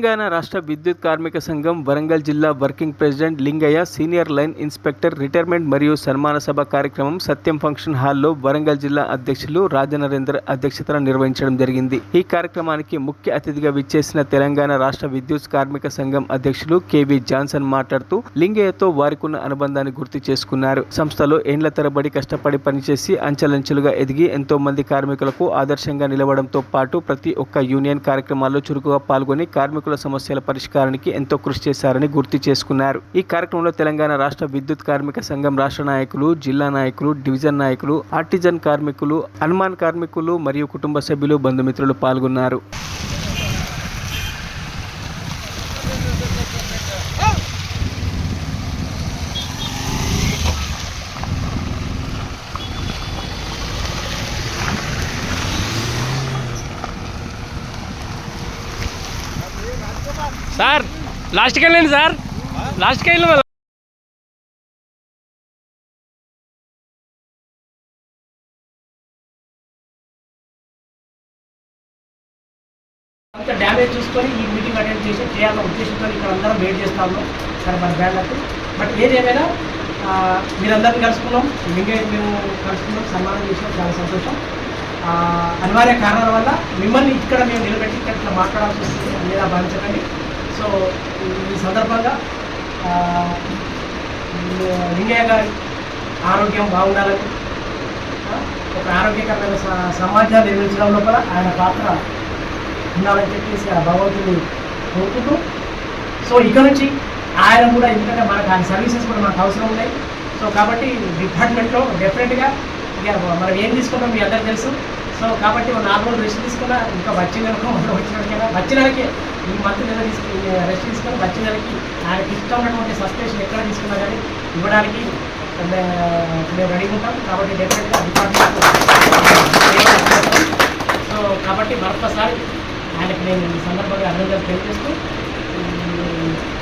తెలంగాణ రాష్ట్ర విద్యుత్ కార్మిక సంఘం వరంగల్ జిల్లా working president Lingaiah senior line inspector retirement మరియు సన్మాన సభ కార్యక్రమం సత్యం ఫంక్షన్ హాల్లో వరంగల్ జిల్లా అధ్యక్షులు రాజనరేందర్ అధ్యక్షతన నిర్వహించడం జరిగింది. ఈ కార్యక్రమానికి ముఖ్య అతిథిగా విచ్చేసిన తెలంగాణ రాష్ట్ర విద్యుత్ కార్మిక సంఘం అధ్యక్షులు కెవి జాన్సన్ మాట్లాడుతూ లింగయ్యతో వారికున్న అనుబంధాన్ని గుర్తు చేసుకున్నారు. సంస్థలో ఏండ్ల తరబడి కష్టపడి పనిచేసి అంచెలంచెలుగా ఎదిగి ఎంతో మంది కార్మికులకు ఆదర్శంగా నిలవడంతో పాటు ప్రతి ఒక్క యూనియన్ కార్యక్రమాల్లో చురుకుగా పాల్గొని కార్మికుల సమస్యల పరిష్కారానికి ఎంతో కృషి చేశారని గుర్తు చేసుకున్నారు. ఈ కార్యక్రమంలో తెలంగాణ రాష్ట్ర విద్యుత్ కార్మిక సంఘం రాష్ట్ర నాయకులు, జిల్లా నాయకులు, డివిజన్ నాయకులు, ఆర్టిజన్ కార్మికులు, అనుమాన్ కార్మికులు మరియు కుటుంబ సభ్యులు, బంధుమిత్రులు పాల్గొన్నారు. సార్ లాస్ట్కి వెళ్ళండి సార్, లాస్ట్కి వెళ్ళి డ్యామేజ్ చూసుకొని ఈ మీటింగ్ అటెండ్ చేయాలన్న ఉద్దేశంతో ఇక్కడ అందరం వెయిట్ చేస్తాము సార్ మన బ్యాండ్లకు. బట్ ఏదేమైనా మీరందరినీ కలుసుకున్నాం, మేము కలుసుకున్నాం, సన్మానం చేసినాం, చాలా సంతోషం. అనివార్య కారణాల వల్ల మిమ్మల్ని ఇక్కడ మేము నిలబెట్టి ఇక్కడ ఇట్లా మాట్లాడాల్సి వస్తుంది లేదా భావించకండి. సో ఈ సందర్భంగా లింగయ్య గారి ఆరోగ్యం బాగుండాలని, ఒక ఆరోగ్యకరమైన సమాజాన్ని నిర్మించడం లోపల ఆయన పాత్ర ఉండాలని చెప్పేసి ఆ భగవంతుని కోరుకుంటూ, సో ఇక్కడ నుంచి ఆయన కూడా, ఎందుకంటే మనకు ఆయన సర్వీసెస్ కూడా మనకు అవసరం ఉన్నాయి. సో కాబట్టి డిపార్ట్మెంట్లో డెఫినెట్గా ఇక మనం ఏం తీసుకుంటాం మీ అందరికీ తెలుసు. సో కాబట్టి 4 రోజులు రెస్ట్ తీసుకున్నా, ఇంకా వచ్చే నెలకు వచ్చే నెలకి ఈ మంత్ నెల రెస్ట్ తీసుకొని వచ్చే నెలకి ఆయనకి ఇష్టం ఉన్నటువంటి సబ్స్టేషన్ ఎక్కడ తీసుకున్నా కానీ ఇవ్వడానికి మేము రెడీగా ఉంటాం. కాబట్టి డెఫినెట్గా డిపార్ట్మెంట్. సో కాబట్టి మరొకసారి ఆయనకి నేను ఈ సందర్భంగా అభినందనలు తెలియజేస్తూ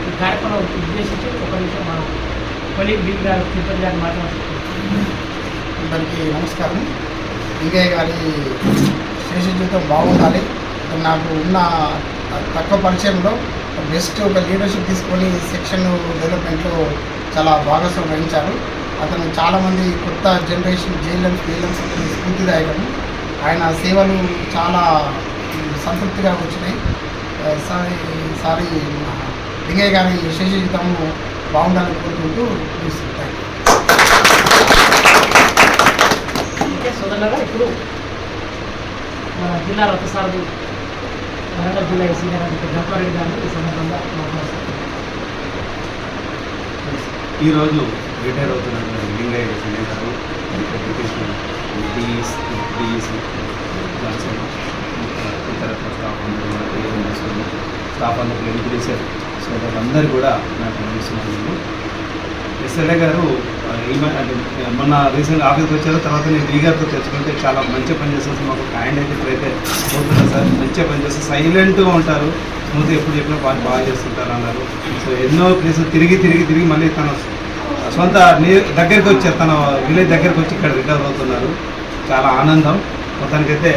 ఈ కార్యక్రమం ఉద్దేశించి ఒక నిమిషం మా కొలీగ్ బీ గారు, తిరుపతి గారు మాట్లాడుతున్నాను. అందరికీ నమస్కారం. లింగయ్య గారి శేష జీవితం బాగుండాలి. నాకు ఉన్న తక్కువ పరిచయంలో బెస్ట్ ఒక లీడర్షిప్ తీసుకొని సెక్షన్ డెవలప్మెంట్లో చాలా భాగస్వామ్యం వహించారు. అతను చాలామంది కొత్త జనరేషన్ జైలర్స్ స్ఫూర్తిదాయకము. ఆయన సేవలు చాలా సంతృప్తిగా వచ్చినాయి. సారి లింగయ్య గారి శేష జీవితం బాగుండాలని కోరుకుంటూ థ్యాంక్ యూ. సోదరులారా, ఇప్పుడు మన జిల్లా రథసారథి వరంగల్ జిల్లా ఎస్సీ గారు గంపారెడ్డి గారిని ఈ సందర్భంగా మాట్లాడుతున్నారు. ఈరోజు రిటైర్ అవుతున్నటువంటి లింగయ్య సంజయ్ గారు, డిఈసి జాన్సన్, ఇతర స్టాఫ్ అందరూ, స్టాఫ్ అందరూ ఎంపీసీఆర్ సోదరులందరూ కూడా నాకు నడుస్తున్నాను. ఎస్ఎల్ఏ గారు మొన్న రీసెంట్ ఆఫీస్కి వచ్చారు. తర్వాత నేను లీగర్తో తెచ్చుకుంటే చాలా మంచిగా పనిచేస్తుంది. మాకు హ్యాండ్ అయితే ఇప్పుడైతే పోతున్నారు సార్, మంచిగా పనిచేస్తారు, సైలెంట్గా ఉంటారు, స్మూత్గా ఎప్పుడు చెప్పినా బాగా చేస్తుంటారు అన్నారు. సో ఎన్నో ప్లేసులు తిరిగి మళ్ళీ తన సొంత దగ్గరికి వచ్చారు, తన విలేజ్ దగ్గరికి వచ్చి ఇక్కడ రిటైర్ అవుతున్నారు. చాలా ఆనందం. మొత్తానికైతే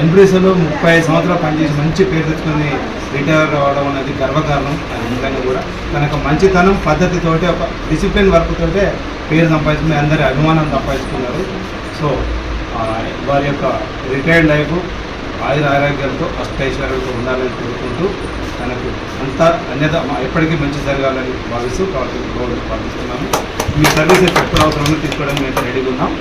ఎంప్లాయీస్లో 35 సంవత్సరాలు పనిచేసి మంచి పేరు తెచ్చుకొని రిటైర్ అవ్వడం అనేది గర్వకారణం. అది నిజంగా కూడా తనకు మంచితనం, పద్ధతితోటి, ఒక డిసిప్లిన్ వర్క్తోటే పేరు సంపాదించుకుని అందరి అభిమానం సంపాదించుకున్నారు. సో వారి యొక్క రిటైర్డ్ లైఫ్ ఆరోగ్యాలతో అష్టైశ్వర్యాలతో ఉండాలని కోరుకుంటూ తనకు అంతా అన్యత ఎప్పటికీ మంచి జరగాలని భావిస్తూ ప్రార్థిస్తున్నాము. మీ సర్వీసెస్ ఎప్పుడు అవసరమో తీసుకోవడానికి మేము రెడీగా ఉన్నాం.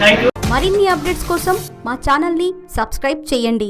Thank you. మరిన్ని అప్డేట్స్ కోసం మా ఛానల్ని సబ్స్క్రైబ్ చేయండి.